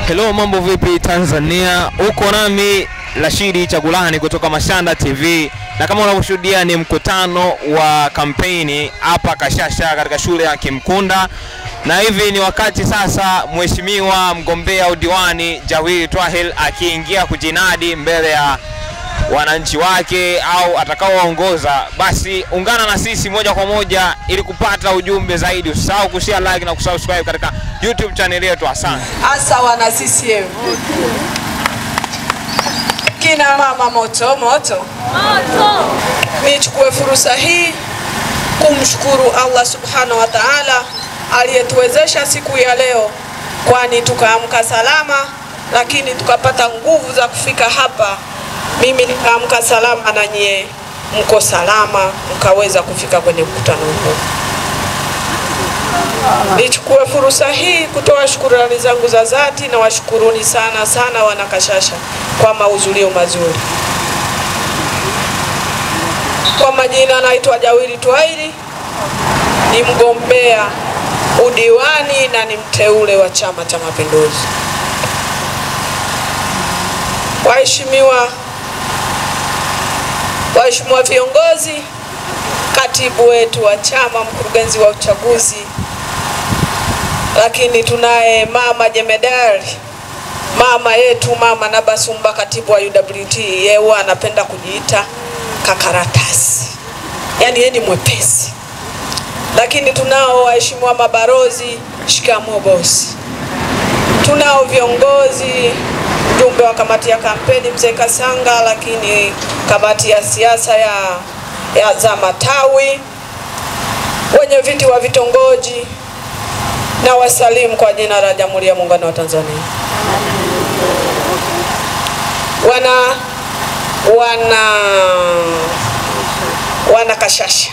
Hello, mambo vipi Tanzania? Uko nami Rashidi Chagulani kutoka Mashanda TV, na kama unavyoshuhudia ni mkutano wa kampeni hapa Kashasha katika shule ya Kimkunda, na hivi ni wakati sasa mheshimiwa mgombea udiwani Jawiri Twahir akiingia kujinadi mbele ya wananchi wake au atakaoongoza. Basi ungana na sisi moja kwa moja ili kupata ujumbe zaidi. Usisahau kushare, like na kusubscribe katika YouTube channel yetu. Asante. Asa wana CCM. Kina mama moto moto. Nichukue fursa hii kumshukuru Allah Subhanahu wa Ta'ala aliyetuwezesha siku ya leo, kwani tukaamka salama, lakini tukapata nguvu za kufika hapa. Mimi nikaamka salama na nyie mko salama, mkaweza kufika kwenye mkutano huu. Nichukue fursa hii kutoa shukrani zangu za dhati, na washukuruni sana sana wana Kashasha kwa mahudhurio mazuri. Kwa majina naitwa Jawiri Twahir, ni mgombea udiwani na ni mteule wa Chama cha Mapinduzi. Waheshimiwa viongozi, katibu wetu wa chama, mkurugenzi wa uchaguzi, lakini tunaye mama jemedari, mama yetu mama Nabasumba, katibu wa UWT. Yeye anapenda kujiita kakaratasi, yani yeye ni mwepesi. Lakini tunao waheshimiwa mabarozi, shikamoo bosi. Tunao viongozi, mjumbe wa kamati ya kampeni mzee Kasanga, lakini kamati ya siasa ya za matawi, wenye viti wa vitongoji, na wasalimu kwa jina la Jamhuri ya Muungano wa Tanzania. Wana Kashasha,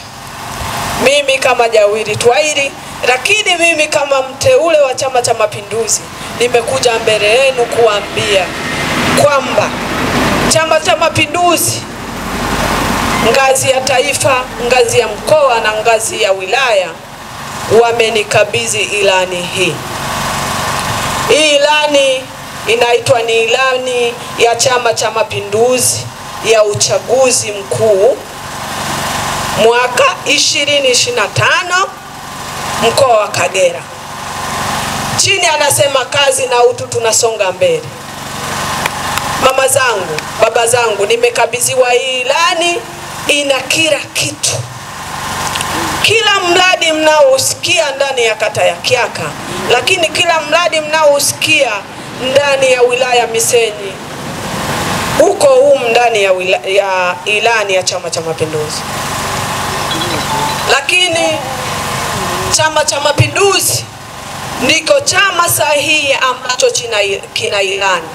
mimi kama Jawiri Twahir, lakini mimi kama mteule wa Chama cha Mapinduzi, nimekuja mbele yenu kuambia kwamba Chama cha Mapinduzi ngazi ya taifa, ngazi ya mkoa na ngazi ya wilaya wamenikabidhi ilani hii. Hii ilani inaitwa ni ilani ya Chama cha Mapinduzi ya uchaguzi mkuu mwaka 2025 mkoa wa Kagera. Chini anasema kazi na utu, tunasonga mbele. Mama zangu, baba zangu, nimekabidhiwa hii ilani, ina kila kitu. Kila mradi mnaousikia ndani ya kata ya Kiaka, lakini kila mradi mnaousikia ndani ya wilaya Misenyi, huko ndani ya ilani ya Chama cha Mapinduzi. Lakini Chama cha Mapinduzi ndiko chama sahihi ambacho kina ilani.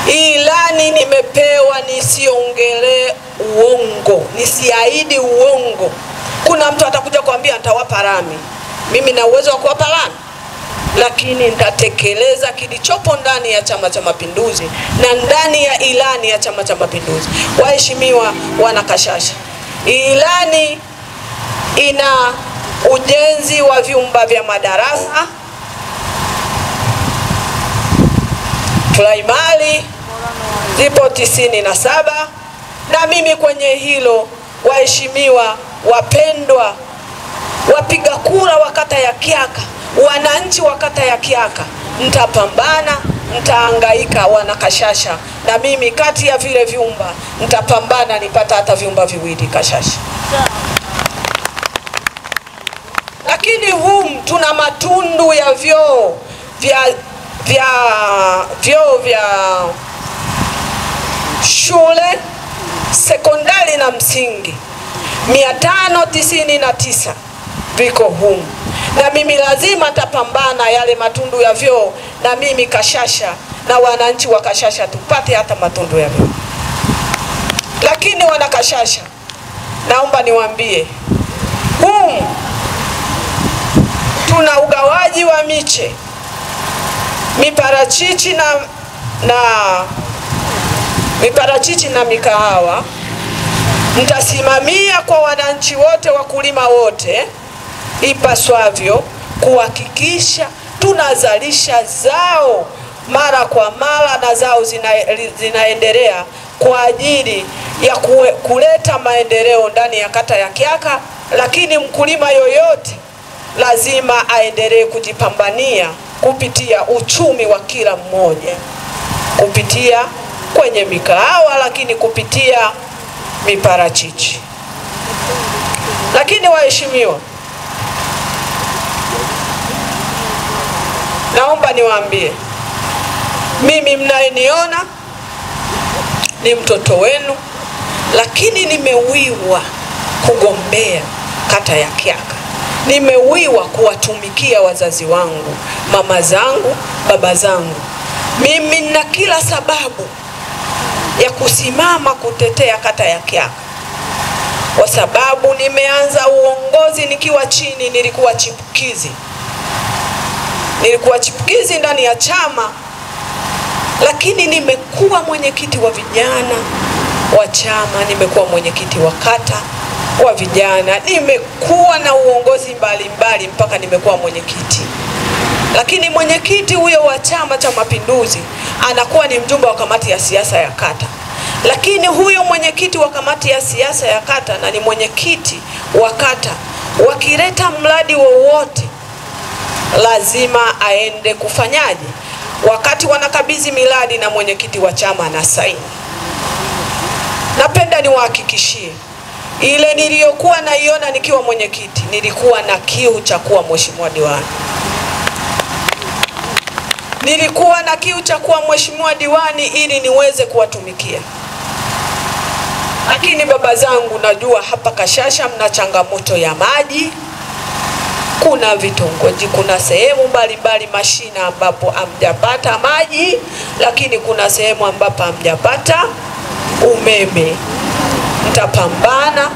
Ilani nimepewa nisiongelee uongo, nisiahidi uongo. Kuna mtu atakuja kuambia nitawapa lami. Mimi na uwezo wa kuwapa lami, lakini nitatekeleza kilichopo ndani ya Chama cha Mapinduzi na ndani ya ilani ya Chama cha Mapinduzi. Waheshimiwa wana Kashasha, ilani ina ujenzi wa vyumba vya madarasa primary zipo 97, na mimi kwenye hilo, waheshimiwa wapendwa wapiga kura wa kata ya Kiaka, wananchi wa kata ya Kiaka, nitapambana, nitahangaika wana Kashasha, na mimi kati ya vile vyumba nitapambana nipata hata vyumba viwili Kashasha. Lakini tuna matundu ya vyoo vya shule sekondari na msingi 599 viko humu, na mimi lazima tapambana yale matundu ya vyoo, na mimi Kashasha na wananchi wa Kashasha tupate hata matundu ya vyoo. Lakini wana Kashasha, naomba niwaambie, tuna ugawaji wa miche, miparachichi na mikahawa. Nitasimamia kwa wananchi wote, wakulima wote ipaswavyo, kuhakikisha tunazalisha zao mara mara kwa mara na zao zinaendelea kwa ajili ya kuleta maendeleo ndani ya kata ya Kyaka, lakini mkulima yoyote lazima aendelee kujipambania kupitia uchumi wa kila mmoja, kupitia kwenye mikahawa, lakini kupitia miparachichi. Lakini waheshimiwa, naomba niwaambie, mimi mnayeniona ni mtoto wenu, lakini nimewiwa kugombea kata ya Kyaka. Nimewiwa kuwatumikia wazazi wangu, mama zangu, baba zangu. Mimi nina kila sababu ya kusimama kutetea kata ya Kyaka, kwa sababu nimeanza uongozi nikiwa chini. Nilikuwa chipukizi ndani ya chama, lakini nimekuwa mwenyekiti wa vijana wa chama, nimekuwa mwenyekiti wa kata wa vijana, nimekuwa na uongozi mbalimbali mpaka nimekuwa mwenyekiti. Lakini mwenyekiti huyo wa Chama cha Mapinduzi anakuwa ni mjumbe wa kamati ya siasa ya kata. Lakini huyo mwenyekiti wa kamati ya siasa ya kata na ni mwenyekiti wa kata, wakileta mradi wowote lazima aende kufanyaje? Wakati wanakabidhi miradi na mwenyekiti wa chama na saini. Napenda niwahakikishie, ile niliyokuwa naiona nikiwa mwenyekiti, nilikuwa na kiu cha kuwa mheshimiwa diwani. Nilikuwa na kiu cha kuwa mheshimiwa diwani ili niweze kuwatumikia. Lakini baba zangu, najua hapa Kashasha mna changamoto ya maji. Kuna vitongoji, kuna sehemu mbalimbali mashina ambapo hamjapata maji, lakini kuna sehemu ambapo hamjapata umeme. Nitapambana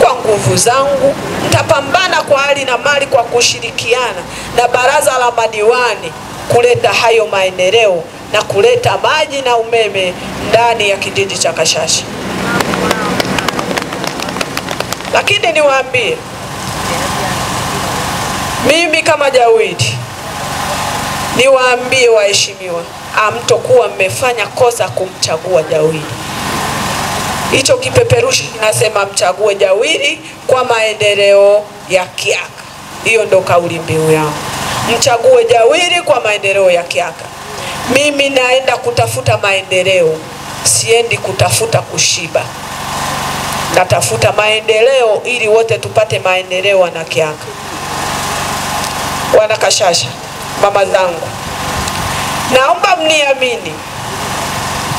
kwa nguvu zangu, nitapambana kwa hali na mali, kwa kushirikiana na baraza la madiwani kuleta hayo maendeleo na kuleta maji na umeme ndani ya kijiji cha Kashasha. Lakini niwaambie, mimi kama Jawidi, niwaambie waheshimiwa, hamtokuwa mmefanya kosa kumchagua Jawidi. Hicho kipeperushi kinasema mchague Jawidi kwa maendeleo ya Kyaka. Hiyo ndo kauli mbiu yangu. Mchague Jawidi kwa maendeleo ya Kyaka. Mimi naenda kutafuta maendeleo, siendi kutafuta kushiba. Natafuta maendeleo ili wote tupate maendeleo na Kyaka. Wana Kashasha, mama zangu, naomba mniamini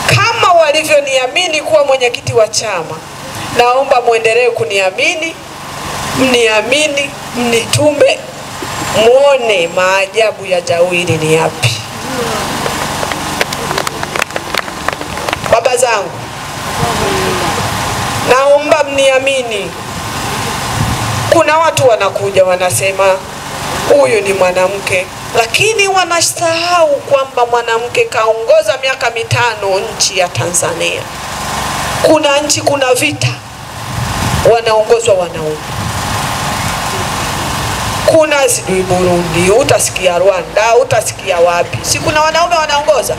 kama walivyoniamini kuwa mwenyekiti wa chama. Naomba muendelee kuniamini, mniamini, mnitume, muone maajabu ya Jawidi ni yapi. Baba zangu, naomba mniamini. Kuna watu wanakuja wanasema huyu ni mwanamke, lakini wanasahau kwamba mwanamke kaongoza miaka 5 nchi ya Tanzania. Kuna nchi, kuna vita, wanaongozwa wanaume. Kuna sijui Burundi, utasikia Rwanda, utasikia wapi, si kuna wanaume wanaongoza?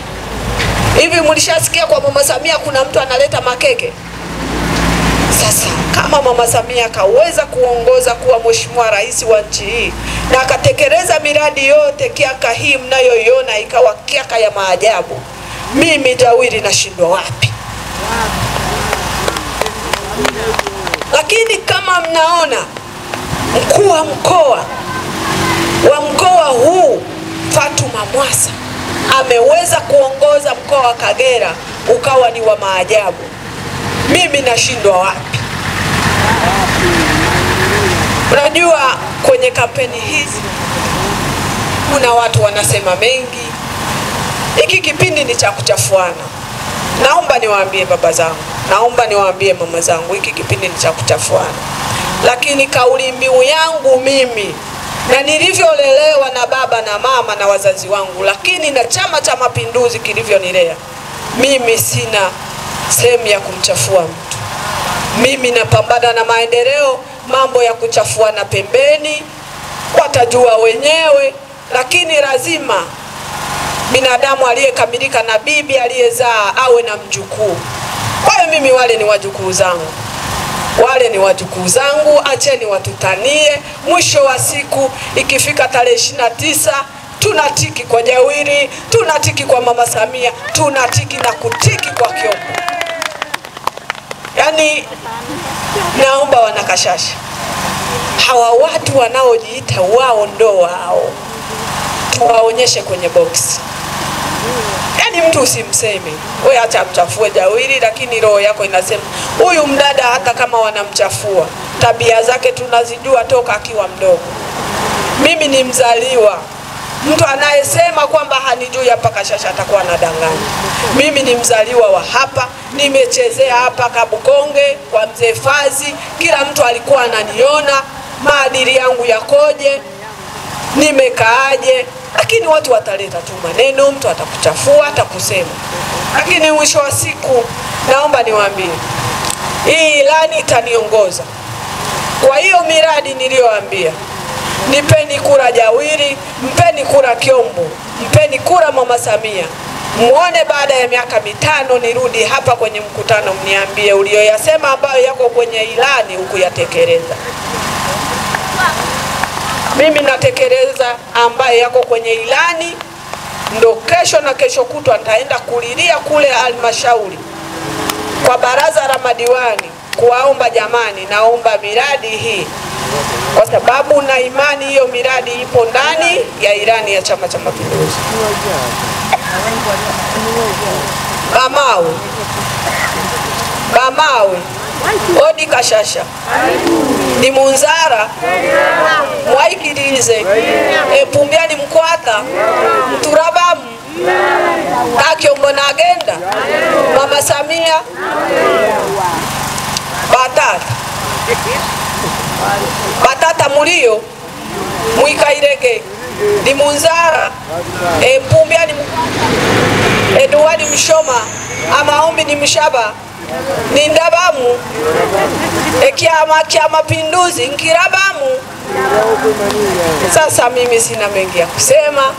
Hivi mlishasikia kwa Mama Samia kuna mtu analeta makeke? Sasa kama Mama Samia kaweza kuongoza kuwa mheshimiwa rais wa nchi hii na akatekeleza miradi yote Kyaka hii mnayoiona ikawa Kyaka ya maajabu, mimi Jawidi nashindwa wapi? Lakini kama mnaona mkuu wa mkoa huu Fatuma Mwasa ameweza kuongoza mkoa wa Kagera ukawa ni wa maajabu, mimi nashindwa wapi? Unajua kwenye kampeni hizi kuna watu wanasema mengi. Hiki kipindi ni cha kuchafuana. Naomba niwaambie baba zangu, naomba niwaambie mama zangu, hiki kipindi ni cha kuchafuana. Lakini kauli mbiu yangu mimi, na nilivyolelewa na baba na mama na wazazi wangu, lakini na Chama cha Mapinduzi kilivyonilea, mimi sina sehemu ya kumchafua mtu. Mimi napambana na maendeleo. Mambo ya kuchafuana pembeni watajua wenyewe, lakini lazima binadamu aliyekamilika na bibi aliyezaa awe na mjukuu. Kwa hiyo mimi wale ni wajukuu zangu. Wale ni wajukuu zangu, acheni watutanie. Mwisho wa siku ikifika tarehe 29 tunatiki kwa Jawiri, tunatiki kwa Mama Samia, tunatiki na kutiki kwa Kiombo. Yani naomba wanakashasha, hawa watu wanaojiita wao ndo wao, tuwaonyeshe kwenye box. Yani mtu usimseme, wewe acha mchafue Jawiri, lakini roho yako inasema huyu mdada hata kama wanamchafua, tabia zake tunazijua toka akiwa mdogo. Mimi ni mzaliwa. Mtu anayesema kwamba hanijui hapa Kashasha atakuwa anadanganya. Mimi ni mzaliwa wa hapa, nimechezea hapa Kabukonge kwa Mzee Fazi, kila mtu alikuwa ananiona maadili yangu yakoje, nimekaaje. Lakini watu wataleta tu maneno, mtu atakuchafua, atakusema. Lakini mwisho wa siku naomba niwaambie, hii ilani itaniongoza. Kwa hiyo miradi niliyoambia, nipeni kura Jawiri, mpeni kura Kiombo, mpeni kura Mama Samia. Muone baada ya miaka 5 nirudi hapa kwenye mkutano mniambie ulioyasema ambayo yako kwenye ilani hukuyatekeleza. Mimi natekeleza ambayo yako kwenye ilani, ndo kesho na kesho kutwa nitaenda kulilia kule halmashauri kwa baraza la madiwani kuwaomba, jamani, naomba miradi hii, kwa sababu na imani hiyo miradi ipo ndani ya ilani ya Chama cha Mapinduzi. Bamawe, Odi Kashasha, ni Munzara, Mwaikirize, Epumbiani Mkwata, Mturabamu, Kiombo na agenda, Mama Samia, Batata mulio, Mwikairege, ni Munzara, Epumbiani Mkwata, Eduwadi Mshoma, Amaombi ni Mshaba, ni Ndabamu, Kiama cha Mapinduzi Nkirabamu. Sasa mimi sina mengi ya kusema.